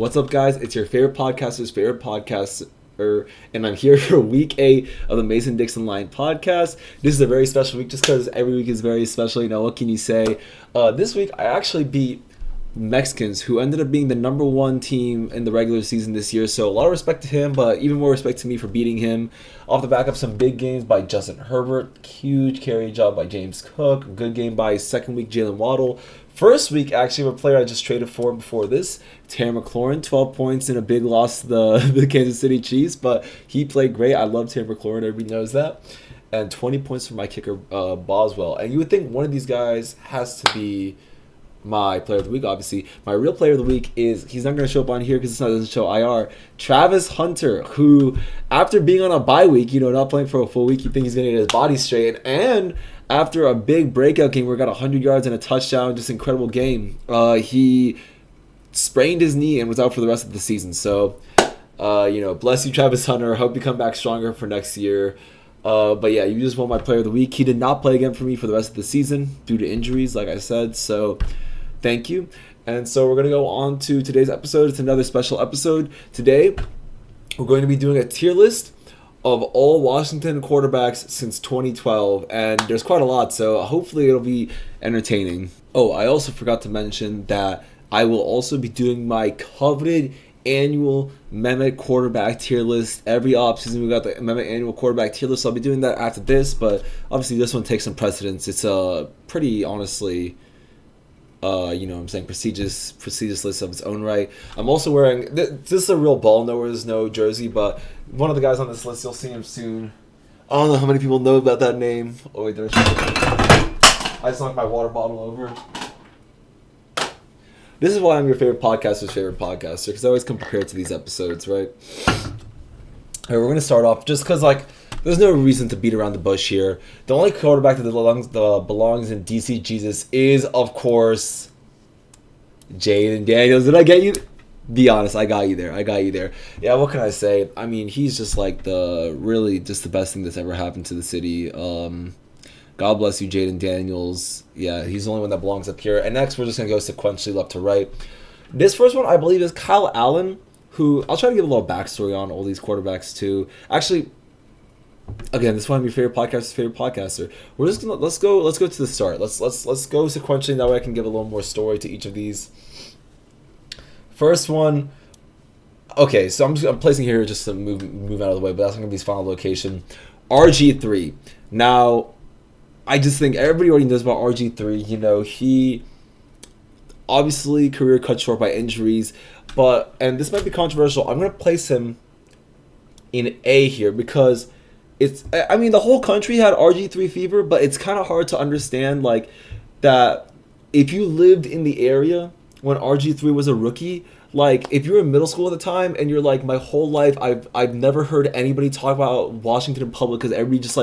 What's up, guys? It's your favorite podcaster's favorite podcaster, and I'm here for week 8 of the Mason Dixon Line podcast. This is a very special week just because every week is very special. You know, what can you say? This week, I actually beat Mexicans, who ended up being the number 1 team in the regular season this year. So a lot of respect to him, but even more respect to me for beating him off the back of some big games by Justin Herbert, huge carry job by James Cook, good game by second week Jalen Waddle. First week, actually, of a player I just traded for before this, Terry McLaurin, 12 points in a big loss to the Kansas City Chiefs, but he played great. I love Terry McLaurin, everybody knows that. And 20 points for my kicker, Boswell. And you would think one of these guys has to be my player of the week, obviously. My real player of the week is, he's not going to show up on here because it doesn't show IR, Travis Hunter, who, after being on a bye week, not playing for a full week, you think he's going to get his body straight, and after a big breakout game where he got 100 yards and a touchdown, just incredible game, he sprained his knee and was out for the rest of the season. So, bless you, Travis Hunter. Hope you come back stronger for next year. But yeah, you just won my player of the week. He did not play again for me for the rest of the season due to injuries, like I said. So, thank you. And so we're going to go on to today's episode. It's another special episode. Today, we're going to be doing a tier list of all Washington quarterbacks since 2012, and there's quite a lot, so hopefully it'll be entertaining. Oh, I also forgot to mention that I will also be doing my coveted annual Mehmet quarterback tier list. Every offseason we got the Mehmet annual quarterback tier list, so I'll be doing that after this, but obviously this one takes some precedence. It's a pretty, honestly, prestigious list of its own right. I'm also wearing, this is a real ball, there's no jersey, but one of the guys on this list, you'll see him soon. I don't know how many people know about that name. Oh wait, I just knocked my water bottle over. This is why I'm your favorite podcaster's favorite podcaster, because I always come prepared to these episodes, right? Alright, we're going to start off just because, there's no reason to beat around the bush here. The only quarterback that belongs in DC Jesus is, of course, Jayden Daniels. Did I get you? Be honest, I got you there. Yeah, what can I say? I mean, he's just the best thing that's ever happened to the city. God bless you, Jayden Daniels. Yeah, he's the only one that belongs up here. And next, we're just going to go sequentially left to right. This first one, I believe, is Kyle Allen, who I'll try to give a little backstory on all these quarterbacks, too. Actually, again, this is one of your favorite podcaster. We're just gonna let's go to the start. Let's go sequentially. That way I can give a little more story to each of these. First one. Okay, so I'm placing here just to move out of the way, but that's gonna be his final location. RG3. Now, I just think everybody already knows about RG3. He obviously career cut short by injuries, and this might be controversial. I'm gonna place him in A here because the whole country had RG3 fever, but it's kind of hard to understand, that if you lived in the area when RG3 was a rookie, if you were in middle school at the time and you're my whole life, I've never heard anybody talk about Washington in public because everybody just,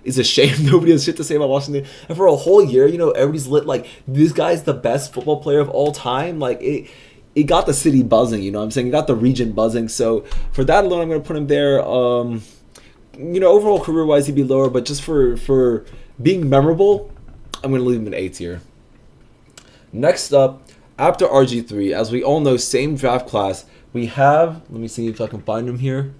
is ashamed. Nobody has shit to say about Washington. And for a whole year, everybody's lit, this guy's the best football player of all time. It got the city buzzing, you know what I'm saying? It got the region buzzing. So for that alone, I'm going to put him there. Overall career-wise, he'd be lower, but just for being memorable, I'm going to leave him in A tier. Next up, after RG3, as we all know, same draft class, we have, let me see if I can find him here.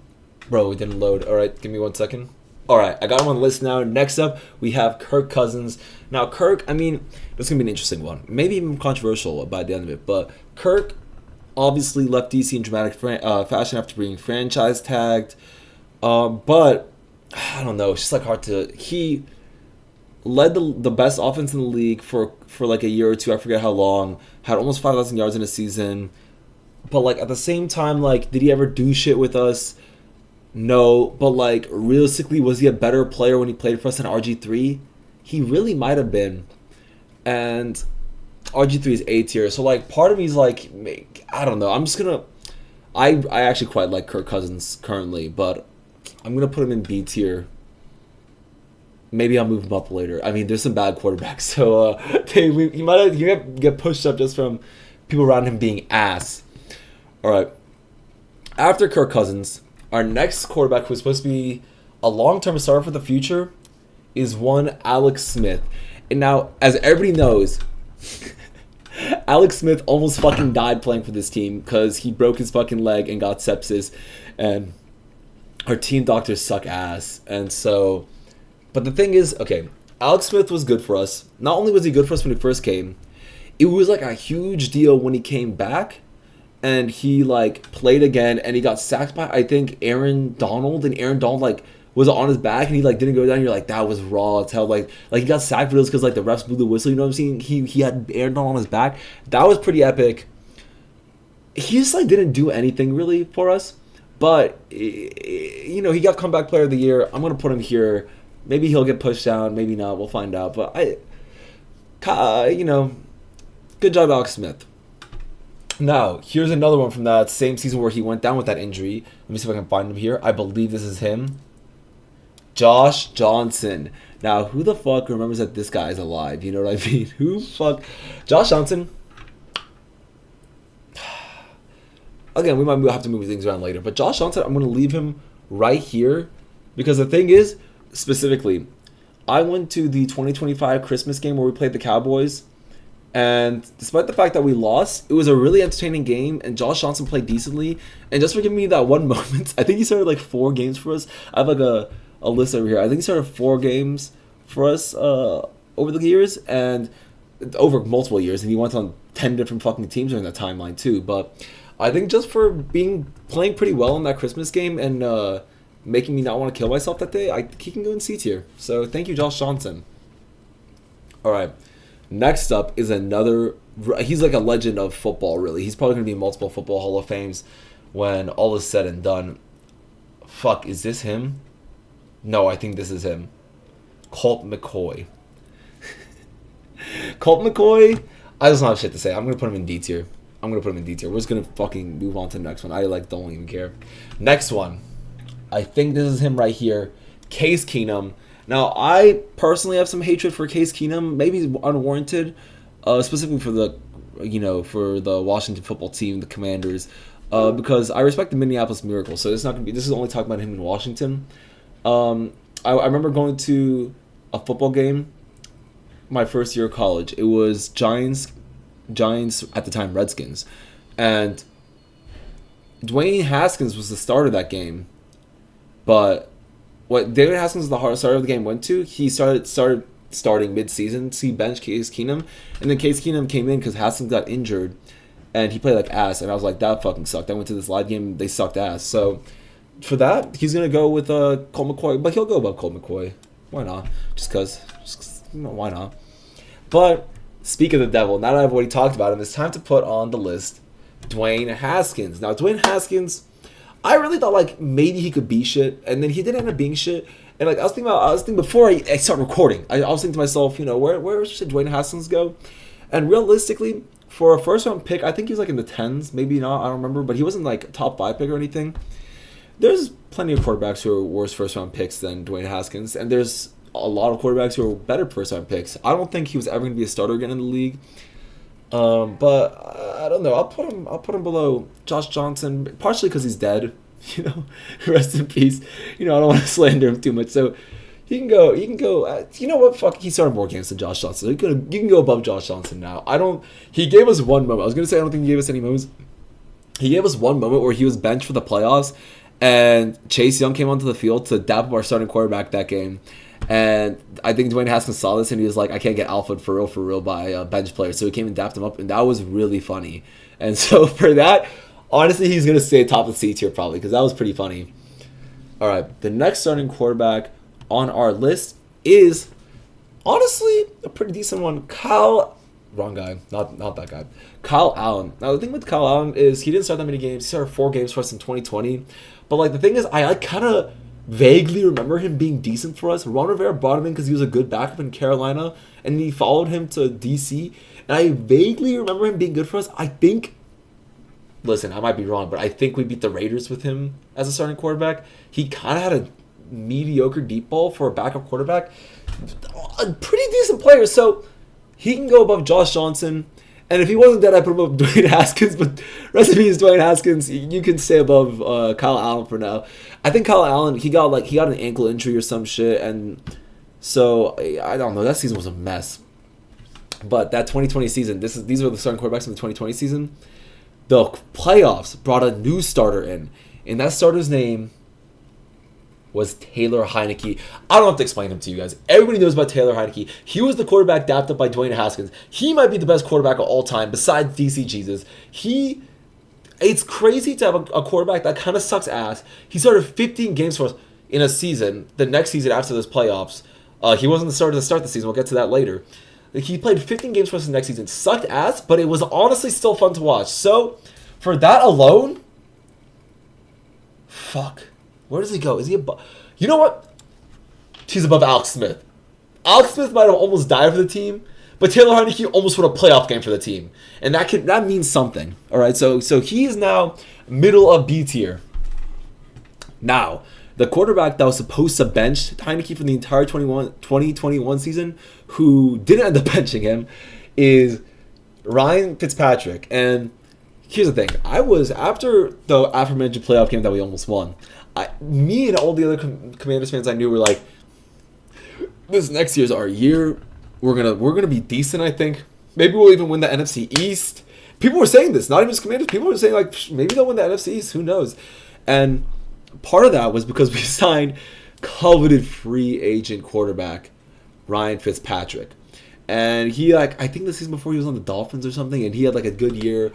Bro, it didn't load. All right, give me 1 second. All right, I got him on the list now. Next up, we have Kirk Cousins. Now, Kirk, this is going to be an interesting one. Maybe even controversial by the end of it, but Kirk obviously left DC in dramatic fashion after being franchise tagged. But I don't know. It's just hard to. He led the best offense in the league for a year or two. I forget how long. Had almost 5,000 yards in a season. But at the same time, did he ever do shit with us? No. But realistically, was he a better player when he played for us than RG3? He really might have been. And RG3 is A tier. So part of me is I don't know. I'm just gonna. I actually quite like Kirk Cousins currently, but I'm going to put him in B tier. Maybe I'll move him up later. There's some bad quarterbacks, so he might get pushed up just from people around him being ass. All right. After Kirk Cousins, our next quarterback, who's supposed to be a long-term starter for the future, is one Alex Smith. And now, as everybody knows, Alex Smith almost fucking died playing for this team because he broke his fucking leg and got sepsis, and our team doctors suck ass. And so, but the thing is, okay, Alex Smith was good for us. Not only was he good for us when he first came, it was like a huge deal when he came back and he like played again and he got sacked by I think Aaron Donald, and Aaron Donald like was on his back and he like didn't go down. You're like, that was raw. It's how like he got sacked for this because like the refs blew the whistle. You know what I'm saying? He had Aaron Donald on his back. That was pretty epic. He just like didn't do anything really for us, but you know, he got comeback player of the year. I'm gonna put him here. Maybe he'll get pushed down. Maybe not. We'll find out. But you know, good job, Alex Smith. Now, here's another one from that same season where he went down with that injury. Let me see if I can find him here. I believe this is him. Josh Johnson. Now, who the fuck remembers that this guy is alive? You know what I mean? Who fuck? Josh Johnson. Again, we might have to move things around later. But Josh Johnson, I'm going to leave him right here. Because the thing is, specifically, I went to the 2025 Christmas game where we played the Cowboys. And despite the fact that we lost, it was a really entertaining game. And Josh Johnson played decently. And just for giving me that one moment, I think he started like 4 games for us. I have like a list over here. I think he started 4 games for us over the years and over multiple years, and he went on 10 different fucking teams during that timeline too. But I think just for playing pretty well in that Christmas game and making me not want to kill myself that day, he can go in C tier. So thank you, Josh Johnson. All right, next up is another. He's like a legend of football, really. He's probably going to be in multiple football Hall of Fames when all is said and done. Fuck, is this him? No, I think this is him. Colt McCoy. Colt McCoy, I just don't have shit to say. I'm going to put him in D tier. We're just going to fucking move on to the next one. I don't even care. Next one. I think this is him right here. Case Keenum. Now, I personally have some hatred for Case Keenum. Maybe unwarranted. Specifically for the Washington football team, the Commanders. Because I respect the Minneapolis Miracle. So this is only talking about him in Washington. I remember going to a football game my first year of college. It was Giants at the time, Redskins. And Dwayne Haskins was the starter of that game. But what David Haskins, the starter of the game, went to, he started starting mid-season. So he benched Case Keenum. And then Case Keenum came in because Haskins got injured. And he played like ass. And I was like, that fucking sucked. I went to this live game. They sucked ass. So for that, he's going to go with Colt McCoy. But he'll go above Colt McCoy. Why not? Just because. Why not? But speak of the devil, now that I've already talked about him, it's time to put on the list Dwayne Haskins. Now, Dwayne Haskins, I really thought like maybe he could be shit. And then he did end up being shit. And like I was thinking before I start recording, I was thinking to myself, where should Dwayne Haskins go? And realistically, for a first round pick, I think he's like in the 10s, maybe not, I don't remember, but he wasn't like top 5 pick or anything. There's plenty of quarterbacks who are worse first round picks than Dwayne Haskins, and there's a lot of quarterbacks who are better first round picks. I don't think he was ever going to be a starter again in the league. But I don't know. I'll put him below Josh Johnson, partially because he's dead. Rest in peace. I don't want to slander him too much. So you can go. You know what? Fuck. He started more games than Josh Johnson. So you can go above Josh Johnson now. He gave us one moment. I was gonna say I don't think he gave us any moments. He gave us one moment where he was benched for the playoffs, and Chase Young came onto the field to dap up our starting quarterback that game. And I think Dwayne Haskins saw this and he was like, I can't get alpha for real by a bench player. So he came and dapped him up, and that was really funny. And so for that, honestly, he's going to stay top of the C tier probably because that was pretty funny. All right, the next starting quarterback on our list is honestly a pretty decent one. Wrong guy, not that guy. Kyle Allen. Now, the thing with Kyle Allen is he didn't start that many games. He started 4 games for us in 2020. But like the thing is, I kind of vaguely remember him being decent for us. Ron Rivera brought him in because he was a good backup in Carolina, and he followed him to DC. And I vaguely remember him being good for us. I think, listen, I might be wrong, but I think we beat the Raiders with him as a starting quarterback. He kind of had a mediocre deep ball for a backup quarterback. A pretty decent player, so he can go above Josh Johnson. And if he wasn't dead, I'd put him above Dwayne Haskins. But recipe is Dwayne Haskins. You can stay above Kyle Allen for now. I think Kyle Allen, he got an ankle injury or some shit, and so I don't know. That season was a mess. But that 2020 season, these are the starting quarterbacks in the 2020 season. The playoffs brought a new starter in, and that starter's name was Taylor Heinicke. I don't have to explain him to you guys. Everybody knows about Taylor Heinicke. He was the quarterback dapped up by Dwayne Haskins. He might be the best quarterback of all time besides DC Jesus. It's crazy to have a quarterback that kind of sucks ass. He started 15 games for us in a season. The next season after those playoffs, he wasn't the starter to start the season. We'll get to that later. He played 15 games for us the next season. Sucked ass, but it was honestly still fun to watch. So, for that alone, fuck. Where does he go? Is he above? You know what? He's above Alex Smith. Alex Smith might have almost died for the team, but Taylor Heinicke almost won a playoff game for the team, and that means something. All right, so he is now middle of B tier. Now, the quarterback that was supposed to bench Heinicke for the entire 2021 season, who didn't end up benching him, is Ryan Fitzpatrick. And here's the thing: after the aforementioned playoff game that we almost won. Me and all the other Commanders fans I knew were like, this next year's our year. We're gonna be decent, I think. Maybe we'll even win the NFC East. People were saying this, not even just Commanders. People were saying like, maybe they'll win the NFC East. Who knows? And part of that was because we signed coveted free agent quarterback Ryan Fitzpatrick, and he I think the season before he was on the Dolphins or something, and he had like a good year.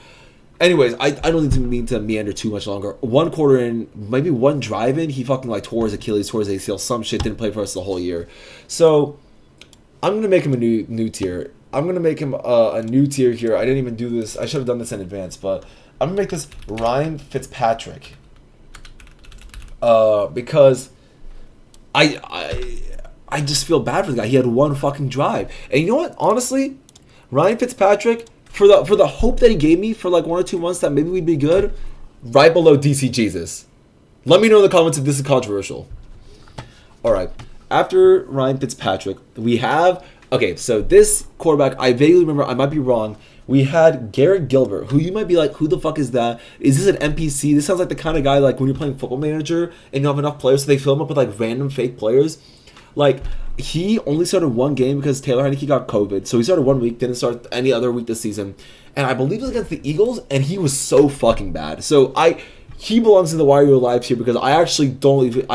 Anyways, I don't need to meander too much longer. One quarter in, maybe one drive in, he fucking tore his Achilles, tore his ACL, some shit, didn't play for us the whole year. So, I'm going to make him a new tier. I'm going to make him a new tier here. I didn't even do this. I should have done this in advance, but I'm going to make this Ryan Fitzpatrick. Because I just feel bad for the guy. He had one fucking drive. And you know what? Honestly, Ryan Fitzpatrick, for the hope that he gave me for like 1 or 2 months that maybe we'd be good, right below DC Jesus. Let me know in the comments if this is controversial. All right. After Ryan Fitzpatrick, we have... Okay, so this quarterback, I vaguely remember, I might be wrong. We had Garrett Gilbert, who you might be like, who the fuck is that? Is this an NPC? This sounds like the kind of guy like when you're playing Football Manager and you have enough players so they fill him up with like random fake players. Like, he only started one game because Taylor Heinicke got COVID. So he started 1 week, didn't start any other week this season. And I believe it was against the Eagles, and he was so fucking bad. So he belongs in the Why Are You Alive here because I actually don't even...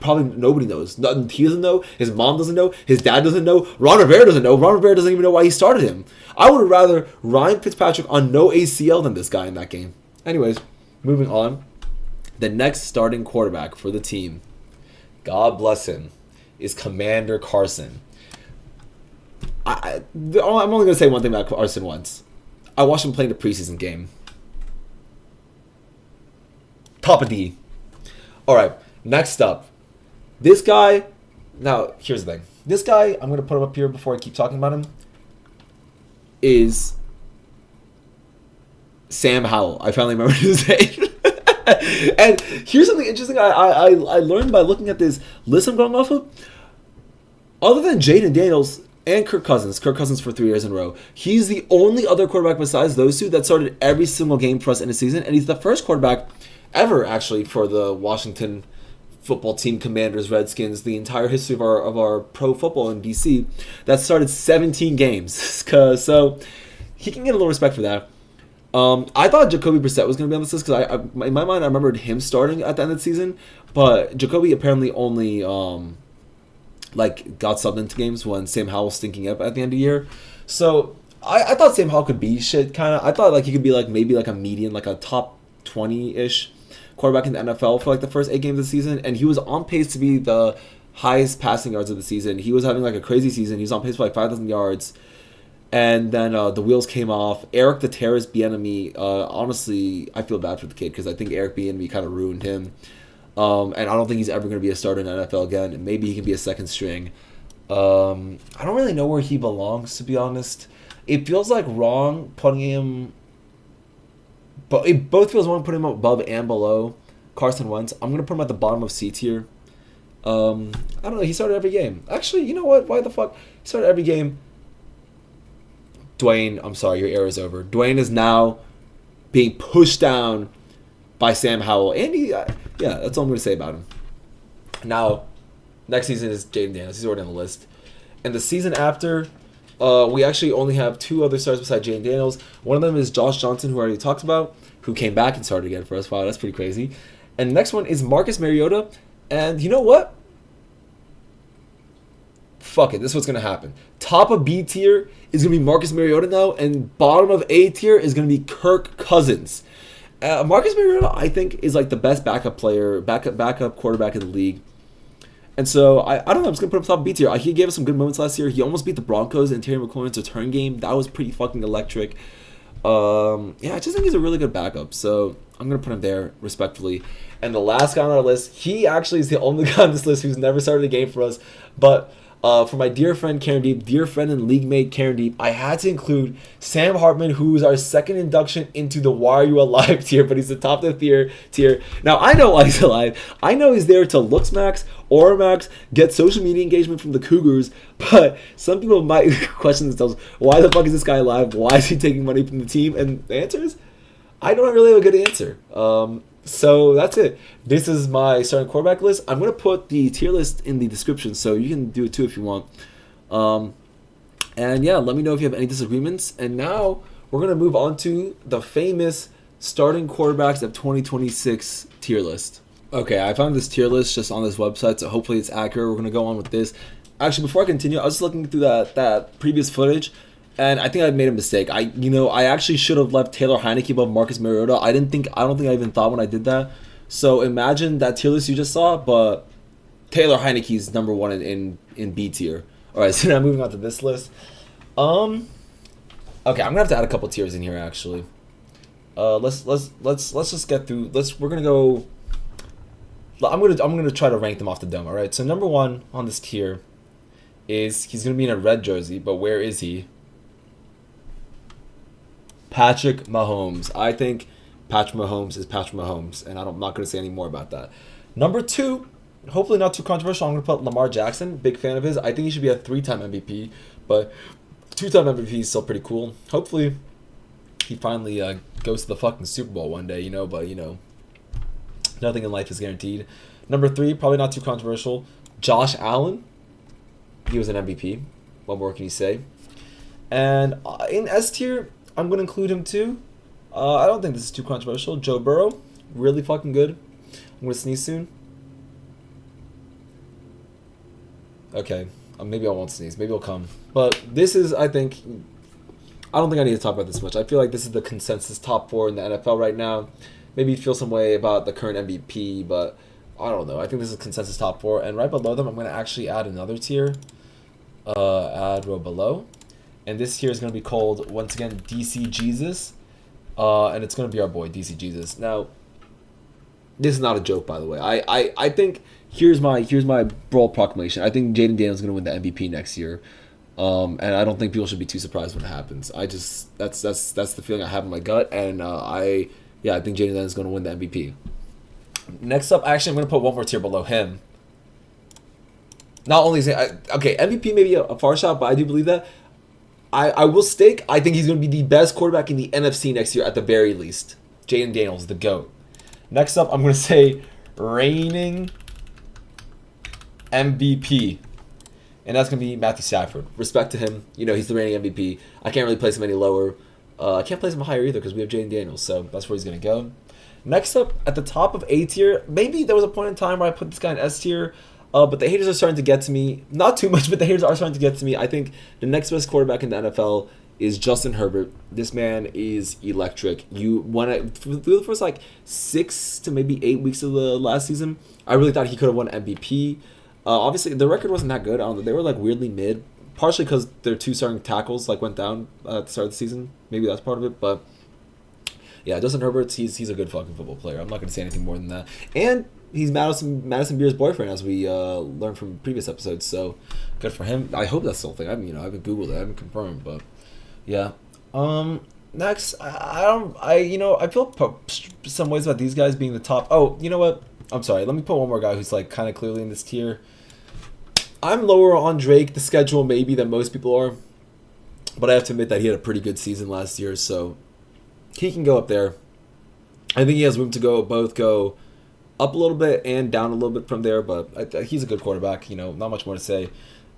probably nobody knows. Nothing. He doesn't know. His mom doesn't know. His dad doesn't know. Ron Rivera doesn't know. Ron Rivera doesn't even know why he started him. I would rather Ryan Fitzpatrick on no ACL than this guy in that game. Anyways, moving on. The next starting quarterback for the team, God bless him, is Commander Carson. I'm only going to say one thing about Carson once. I watched him play in the preseason game. Top of D. Alright, next up. This guy... Now, here's the thing. This guy, I'm going to put him up here before I keep talking about him, is Sam Howell. I finally remember his name. And here's something interesting I learned by looking at this list I'm going off of. Other than Jaden Daniels and Kirk Cousins for 3 years in a row, he's the only other quarterback besides those two that started every single game for us in a season, and he's the first quarterback ever, actually, for the Washington football team, Commanders, Redskins, the entire history of our pro football in DC, that started 17 games. So he can get a little respect for that. I thought Jacoby Brissett was going to be on this list because in my mind I remembered him starting at the end of the season, but Jacoby apparently only got subbed into games when Sam Howell was stinking up at the end of the year. So I thought Sam Howell could be shit kind of. I thought he could be maybe a median, like a top 20-ish quarterback in the NFL for the first 8 games of the season, and he was on pace to be the highest passing yards of the season. He was having a crazy season. He was on pace for 5,000 yards. And then the wheels came off. Eric the Terrorist Bieniemy, honestly, I feel bad for the kid because I think Eric Bieniemy kind of ruined him. And I don't think he's ever going to be a starter in the NFL again. And maybe he can be a second string. I don't really know where he belongs, to be honest. It feels wrong putting him... But it both feels wrong putting him above and below Carson Wentz. I'm going to put him at the bottom of C tier. I don't know. He started every game. Actually, you know what? Why the fuck? He started every game. Dwayne, I'm sorry, your era is over. Dwayne is now being pushed down by Sam Howell. And yeah, that's all I'm going to say about him. Now, next season is Jaden Daniels. He's already on the list. And the season after, we actually only have two other stars besides Jane Daniels. One of them is Josh Johnson, who I already talked about, who came back and started again for us. Wow, that's pretty crazy. And the next one is Marcus Mariota. And you know what? Fuck it, this is what's going to happen. Top of B tier is going to be Marcus Mariota now, and bottom of A tier is going to be Kirk Cousins. Marcus Mariota, I think, is like the best backup quarterback in the league. And so, I don't know, I'm just going to put him top of B tier. He gave us some good moments last year. He almost beat the Broncos in Terry McLaurin's return game. That was pretty fucking electric. I just think he's a really good backup. So, I'm going to put him there, respectfully. And the last guy on our list, he actually is the only guy on this list who's never started a game for us. But for my dear friend Karen Deep, dear friend and league mate Karen Deep, I had to include Sam Hartman, who is our second induction into the Why Are You Alive tier, but he's the top of the tier. Now, I know why he's alive. I know he's there to looks max, aura max, get social media engagement from the Cougars, but some people might question themselves, why the fuck is this guy alive? Why is he taking money from the team? And the answer is, I don't really have a good answer. So that's it. This is my starting quarterback list. I'm going to put the tier list in the description, so you can do it too if you want. And yeah, let me know if you have any disagreements. And now we're going to move on to the famous starting quarterbacks of 2026 tier list. Okay, I found this tier list just on this website, so hopefully it's accurate. We're going to go on with this. Actually, before I continue, I was just looking through that previous footage, and I think I made a mistake. I actually should have left Taylor Heineke above Marcus Mariota. I don't think I even thought when I did that. So imagine that tier list you just saw, but Taylor Heineke's number one in B tier. All right, so now moving on to this list. Okay, I'm gonna have to add a couple tiers in here actually. Let's just get through. We're gonna go. I'm gonna try to rank them off the dome. All right, so number one on this tier is he's gonna be in a red jersey, but where is he? Patrick Mahomes. I think Patrick Mahomes is Patrick Mahomes, and I'm not going to say any more about that. Number two, hopefully not too controversial, I'm going to put Lamar Jackson. Big fan of his. I think he should be a 3-time MVP, but 2-time MVP is still pretty cool. Hopefully he finally goes to the fucking Super Bowl one day, but nothing in life is guaranteed. Number three, probably not too controversial, Josh Allen. He was an MVP. What more can you say? And in S tier, I'm going to include him too. I don't think this is too controversial. Joe Burrow, really fucking good. I'm going to sneeze soon. Okay, maybe I won't sneeze. Maybe it'll come. But this is, I don't think I need to talk about this much. I feel like this is the consensus top 4 in the NFL right now. Maybe you feel some way about the current MVP, but I don't know. I think this is consensus top 4. And right below them, I'm going to actually add another tier. Add row below. And this tier is going to be called, once again, DC Jesus. And it's going to be our boy, DC Jesus. Now, this is not a joke, by the way. I think, here's my broad proclamation. I think Jaden Daniels is going to win the MVP next year. And I don't think people should be too surprised when it happens. That's the feeling I have in my gut. And I think Jaden Daniels is going to win the MVP. Next up, actually, I'm going to put one more tier below him. Not only is MVP may be a far shot, but I do believe that. I will stake, I think he's going to be the best quarterback in the NFC next year at the very least. Jaden Daniels, the GOAT. Next up, I'm going to say reigning MVP. And that's going to be Matthew Stafford. Respect to him. He's the reigning MVP. I can't really place him any lower. I can't place him higher either because we have Jaden Daniels. So that's where he's going to go. Next up, at the top of A tier, maybe there was a point in time where I put this guy in S tier. But the haters are starting to get to me. Not too much, but the haters are starting to get to me. I think the next best quarterback in the NFL is Justin Herbert. This man is electric. For the first 6 to maybe 8 weeks of the last season, I really thought he could have won MVP. Obviously, the record wasn't that good. I don't know. They were weirdly mid, partially because their 2 starting tackles went down at the start of the season. Maybe that's part of it, but yeah, Justin Herbert, he's a good fucking football player. I'm not going to say anything more than that. And he's Madison Beer's boyfriend, as we learned from previous episodes. So good for him. I hope that's the whole thing. I haven't Googled it. I haven't confirmed, but yeah. Next, I feel some ways about these guys being the top. Oh, you know what? I'm sorry. Let me put one more guy who's kind of clearly in this tier. I'm lower on Drake, the schedule maybe than most people are, but I have to admit that he had a pretty good season last year, so he can go up there. I think he has room to go up a little bit and down a little bit from there, but he's a good quarterback. Not much more to say.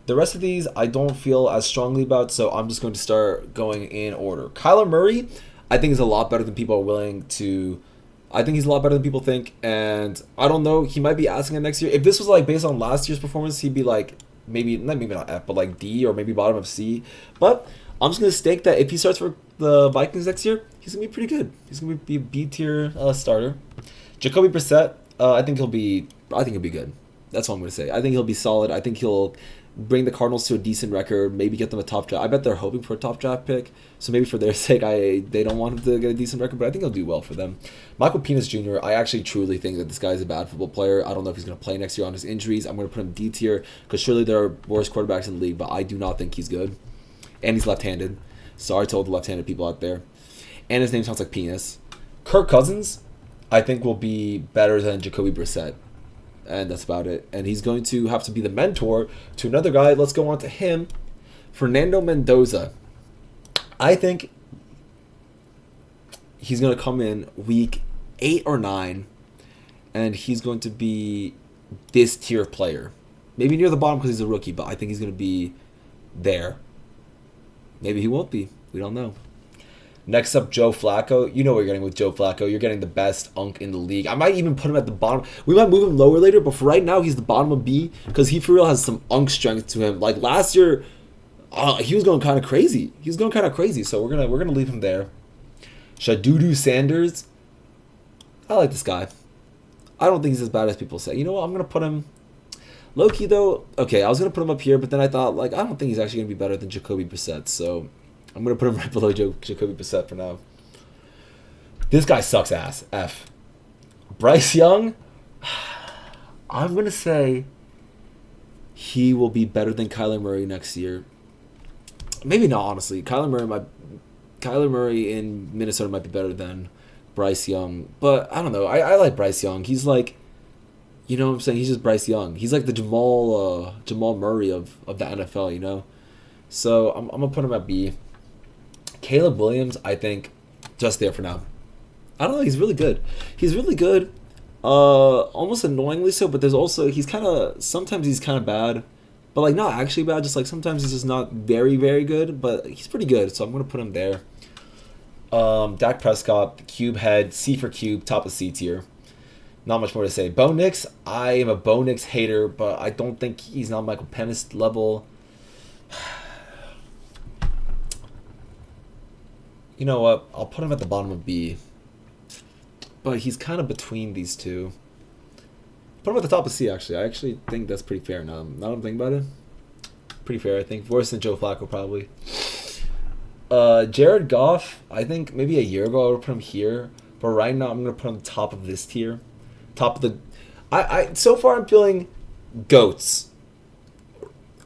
The rest of these I don't feel as strongly about, so I'm just going to start going in order. Kyler Murray, I think is a lot better than people are willing to. I think he's a lot better than people think, and I don't know. He might be asking it next year. If this was like based on last year's performance, he'd be like maybe not F, but like D or maybe bottom of C. But I'm just gonna stake that if he starts for the Vikings next year, he's gonna be pretty good. He's gonna be a B tier starter. Jacoby Brissett, I think he'll be good. That's all I'm gonna say. I think he'll be solid. I think he'll bring the Cardinals to a decent record. Maybe get them a top draft. I bet they're hoping for a top draft pick. So maybe for their sake, they don't want him to get a decent record. But I think he'll do well for them. Michael Penix Jr. I actually truly think that this guy is a bad football player. I don't know if he's gonna play next year on his injuries. I'm gonna put him D tier because surely there are worse quarterbacks in the league, but I do not think he's good. And he's left-handed. Sorry to all the left-handed people out there. And his name sounds like penis. Kirk Cousins, I think will be better than Jacoby Brissett. And that's about it. And he's going to have to be the mentor to another guy. Let's go on to him. Fernando Mendoza. I think he's going to come in week 8 or 9. And he's going to be this tier of player. Maybe near the bottom because he's a rookie. But I think he's going to be there. Maybe he won't be. We don't know. Next up, Joe Flacco. You know what you're getting with Joe Flacco. You're getting the best unk in the league. I might even put him at the bottom. We might move him lower later, but for right now, he's the bottom of B because he for real has some unk strength to him. Like last year, he was going kind of crazy. So we're gonna leave him there. Shadudu Sanders. I like this guy. I don't think he's as bad as people say. You know what? I'm gonna put him low key though. Okay, I was gonna put him up here, but then I thought I don't think he's actually gonna be better than Jacoby Brissett. So I'm going to put him right below Jacoby Brissett for now. This guy sucks ass. F. Bryce Young, I'm going to say he will be better than Kyler Murray next year. Maybe not, honestly. Kyler Murray in Minnesota might be better than Bryce Young. But I don't know. I like Bryce Young. He's like, you know what I'm saying? He's just Bryce Young. He's like the Jamal Murray of the NFL, you know? So I'm going to put him at B. Caleb Williams, I think, just there for now. I don't know. He's really good. Almost annoyingly so, but there's also, sometimes he's kind of bad, but like not actually bad, just like sometimes he's just not very, very good, but he's pretty good, so I'm going to put him there. Dak Prescott, Cube head, C for Cube, top of C tier. Not much more to say. Bo Nix, I am a Bo Nix hater, but I don't think he's not Michael Pennis level. You know what? I'll put him at the bottom of B. But he's kind of between these two. Put him at the top of C, actually. I actually think that's pretty fair now. Now that I'm thinking about it. Pretty fair, I think. Worse than Joe Flacco, probably. Jared Goff, I think maybe a year ago I would put him here. But right now I'm going to put him top of this tier. Top of the... So far I'm feeling GOATs.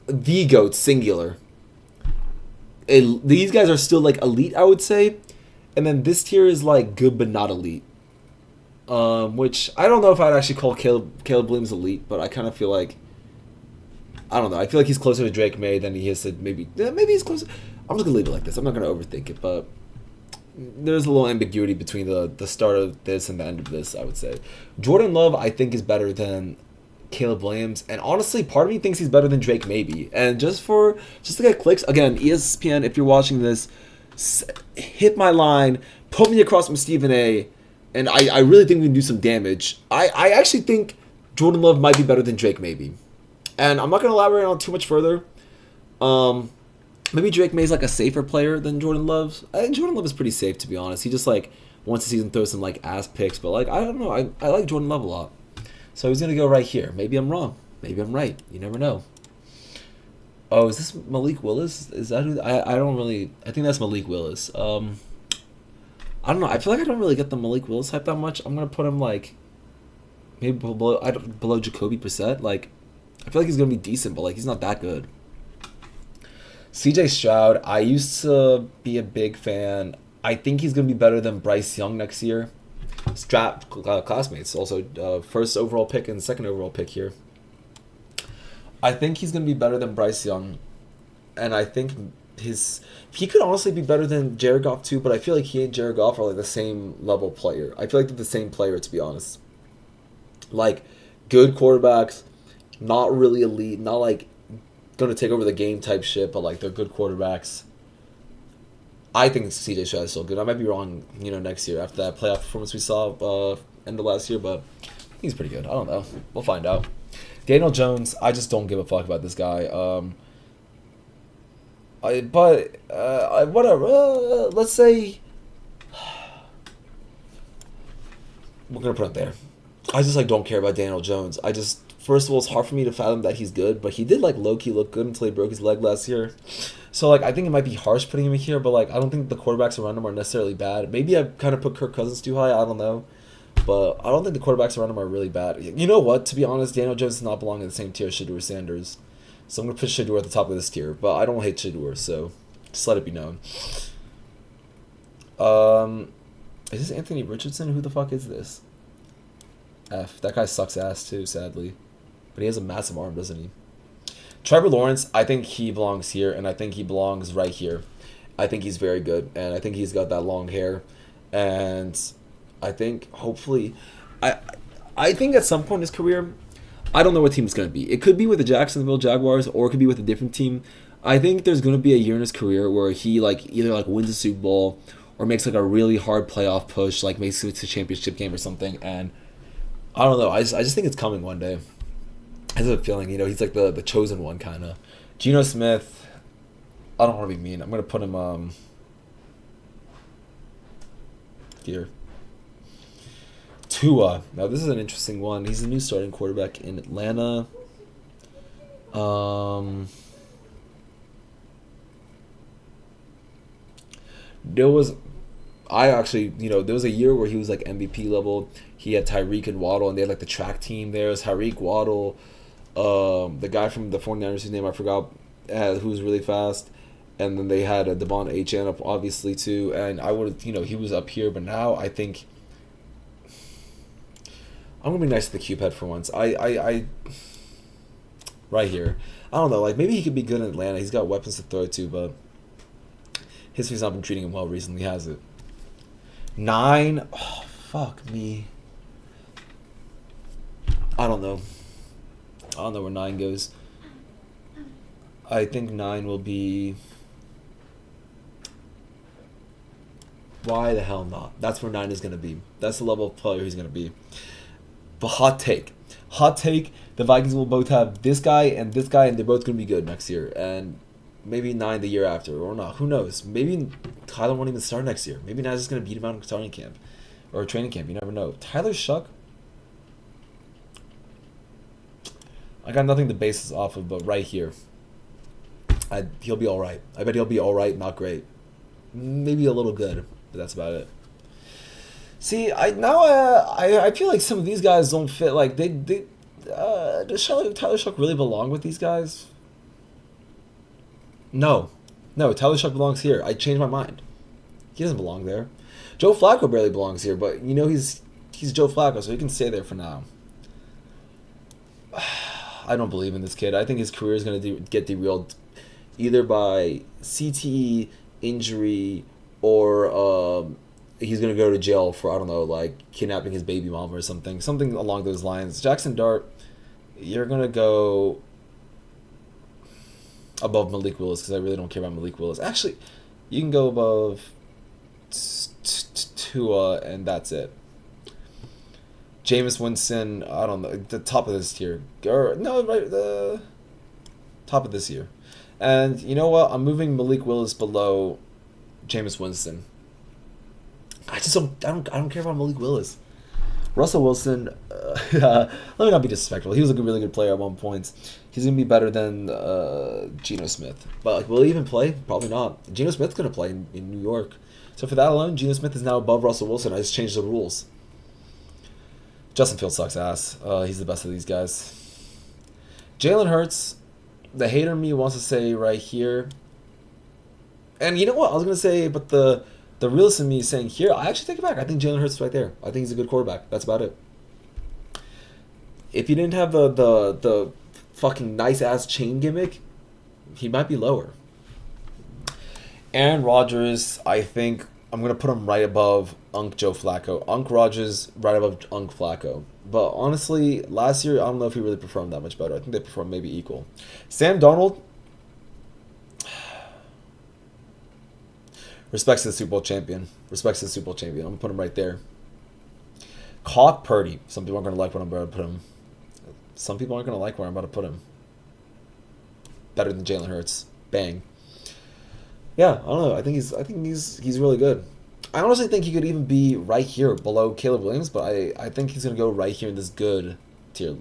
The GOATs, singular. These guys are still like elite, I would say, and then this tier is like good but not elite. Which I don't know if I'd actually call Caleb Williams elite, but I kind of feel like I don't know. I feel like he's closer to Drake May than he is to maybe he's closer. I'm just gonna leave it like this. I'm not gonna overthink it, but there's a little ambiguity between the start of this and the end of this. I would say Jordan Love I think is better than Caleb Williams, and honestly part of me thinks he's better than Drake maybe. And just to get clicks, again, ESPN, if you're watching this, hit my line, put me across from Stephen A, and I really think we can do some damage. I actually think Jordan Love might be better than Drake maybe, and I'm not going to elaborate on it too much further. Maybe Drake May's like a safer player than Jordan Love. I think Jordan Love is pretty safe, to be honest. He just like once a season throws some like ass picks, but like I don't know, I like Jordan Love a lot. So he's going to go right here. Maybe I'm wrong. Maybe I'm right. You never know. Oh, is this Malik Willis? Is that who? I don't really... I think that's Malik Willis. I don't know. I feel like I don't really get the Malik Willis hype that much. I'm going to put him like... Maybe below Jacoby Brissett. Like, I feel like he's going to be decent, but like he's not that good. CJ Stroud. I used to be a big fan. I think he's going to be better than Bryce Young next year. Classmates, also first overall pick and second overall pick here. I think he's going to be better than Bryce Young, and I think he could honestly be better than Jared Goff too, but I feel like he and Jared Goff are like the same level player. I feel like they're the same player, to be honest. Like, good quarterbacks, not really elite, not like going to take over the game type shit, but like they're good quarterbacks. I think CJ Stroud is still good. I might be wrong, next year after that playoff performance we saw end of last year, but he's pretty good. I don't know. We'll find out. Daniel Jones, I just don't give a fuck about this guy. Whatever. Let's say we're gonna put him there. I just don't care about Daniel Jones. First of all, it's hard for me to fathom that he's good, but he did low key look good until he broke his leg last year. So I think it might be harsh putting him in here, but I don't think the quarterbacks around him are necessarily bad. Maybe I kind of put Kirk Cousins too high. I don't know, but I don't think the quarterbacks around him are really bad. You know what? To be honest, Daniel Jones does not belong in the same tier as Shedeur Sanders. So I'm going to put Shedeur at the top of this tier. But I don't hate Shedeur, so just let it be known. Is this Anthony Richardson? Who the fuck is this? F. That guy sucks ass too, sadly. But he has a massive arm, doesn't he? Trevor Lawrence, I think he belongs here, and I think he belongs right here. I think he's very good, and I think he's got that long hair. And I think, hopefully... I think at some point in his career... I don't know what team it's going to be. It could be with the Jacksonville Jaguars, or it could be with a different team. I think there's going to be a year in his career where he either wins a Super Bowl or makes a really hard playoff push, makes it to a championship game or something. And I don't know. I just think it's coming one day. I have a feeling, he's the chosen one kind of. Geno Smith, I don't want to be mean. I'm going to put him here. Tua. Now, this is an interesting one. He's the new starting quarterback in Atlanta. There was a year where he was MVP level. He had Tyreek and Waddle, and they had the track team there. It was Tyreek, Waddle, the guy from the 49ers whose name I forgot, who was really fast. And then they had Devon Achane up, obviously, too. And I would have, he was up here, but now I think... I'm going to be nice to the cube head for once. I right here. I don't know. Maybe he could be good in Atlanta. He's got weapons to throw to, but history's not been treating him well recently, has it? 9. Oh, fuck me. I don't know. I don't know where 9 goes. I think 9 will be... Why the hell not? That's where 9 is going to be. That's the level of player he's going to be. But hot take, the Vikings will both have this guy, and they're both going to be good next year. And maybe 9 the year after, or not. Who knows? Maybe Tyler won't even start next year. Maybe 9 is just going to beat him out in starting camp. Or training camp. You never know. Tyler Shuck, I got nothing to base this off of, but right here. He'll be all right. I bet he'll be all right, not great. Maybe a little good, but that's about it. See, I feel like some of these guys don't fit. Does Tyler Shuck really belong with these guys? No, Tyler Shuck belongs here. I changed my mind. He doesn't belong there. Joe Flacco barely belongs here, but he's Joe Flacco, so he can stay there for now. I don't believe in this kid. I think his career is going to get derailed either by CTE, injury, or he's going to go to jail for, I don't know, kidnapping his baby mom or something. Something along those lines. Jackson Dart, you're going to go above Malik Willis because I really don't care about Malik Willis. Actually, you can go above Tua, and that's it. Jameis Winston, I don't know, the top of this tier. The top of this year. And you know what? I'm moving Malik Willis below Jameis Winston. I don't care about Malik Willis. Russell Wilson, let me not be disrespectful. He was a really good player at one point. He's going to be better than Geno Smith. But will he even play? Probably not. Geno Smith's going to play in New York. So for that alone, Geno Smith is now above Russell Wilson. I just changed the rules. Justin Fields sucks ass. He's the best of these guys. Jalen Hurts, the hater me wants to say right here. And you know what? I was going to say, but the realist in me is saying here, I actually take it back. I think Jalen Hurts is right there. I think he's a good quarterback. That's about it. If he didn't have the fucking nice-ass chain gimmick, he might be lower. Aaron Rodgers, I think I'm going to put him right above Joe Flacco. Rodgers right above Flacco. But honestly, last year, I don't know if he really performed that much better. I think they performed maybe equal. Sam Darnold, Respects to the Super Bowl champion. Respects to the Super Bowl champion. I'm gonna put him right there. Brock Purdy. Some people aren't gonna like what I'm about to put him. Some people aren't gonna like where I'm about to put him. Better than Jalen Hurts. Bang. Yeah, I don't know. I think he's really good. I honestly think he could even be right here below Caleb Williams, but I think he's gonna go right here in this good tier.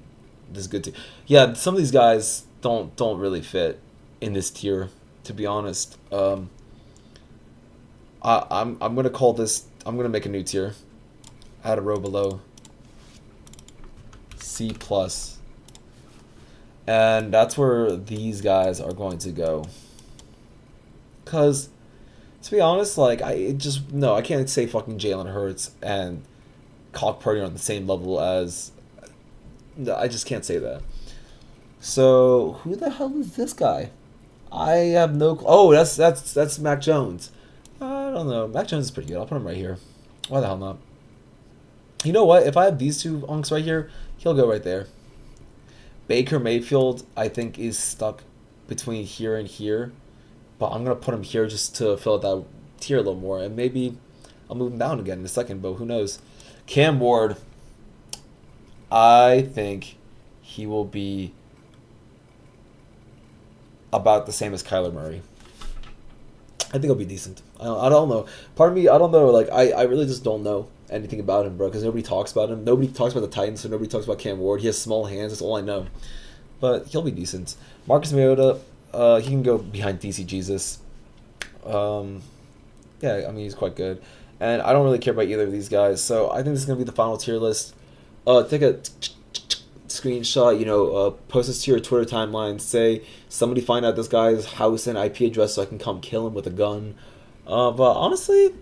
This good tier. Yeah, some of these guys don't really fit in this tier, to be honest. I'm gonna call this. I'm gonna make a new tier. Add a row below. C plus. And that's where these guys are going to go. Cause, to be honest, like I can't say fucking Jalen Hurts and Purdy are on the same level as. I just can't say that. So who the hell is this guy? I have no. Oh, that's Mac Jones. I don't know. Mac Jones is pretty good. I'll put him right here. Why the hell not? You know what? If I have these two unks right here, he'll go right there. Baker Mayfield, I think, is stuck between here and here. But I'm going to put him here just to fill out that tier a little more. And maybe I'll move him down again in a second, but who knows. Cam Ward, I think he will be about the same as Kyler Murray. I think he'll be decent. I don't know. Part of me, I don't know. Like, I really just don't know anything about him, bro, because nobody talks about him. Nobody talks about the Titans, so nobody talks about Cam Ward. He has small hands. That's all I know. But he'll be decent. Marcus Mariota, he can go behind DC Jesus. Yeah, I mean, he's quite good. And I don't really care about either of these guys, so I think this is going to be the final tier list. Take a screenshot, post this to your Twitter timeline. Say, somebody find out this guy's house and IP address so I can come kill him with a gun. But honestly,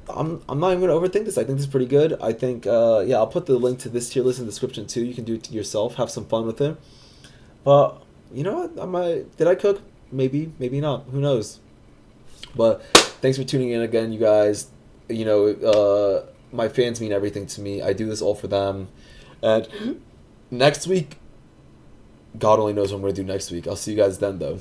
I'm not even going to overthink this. I think this is pretty good. I think, I'll put the link to this tier list in the description too. You can do it yourself. Have some fun with it. But, you know what? Did I cook? Maybe, maybe not. Who knows? But thanks for tuning in again, you guys. My fans mean everything to me. I do this all for them. And next week, God only knows what I'm going to do next week. I'll see you guys then, though.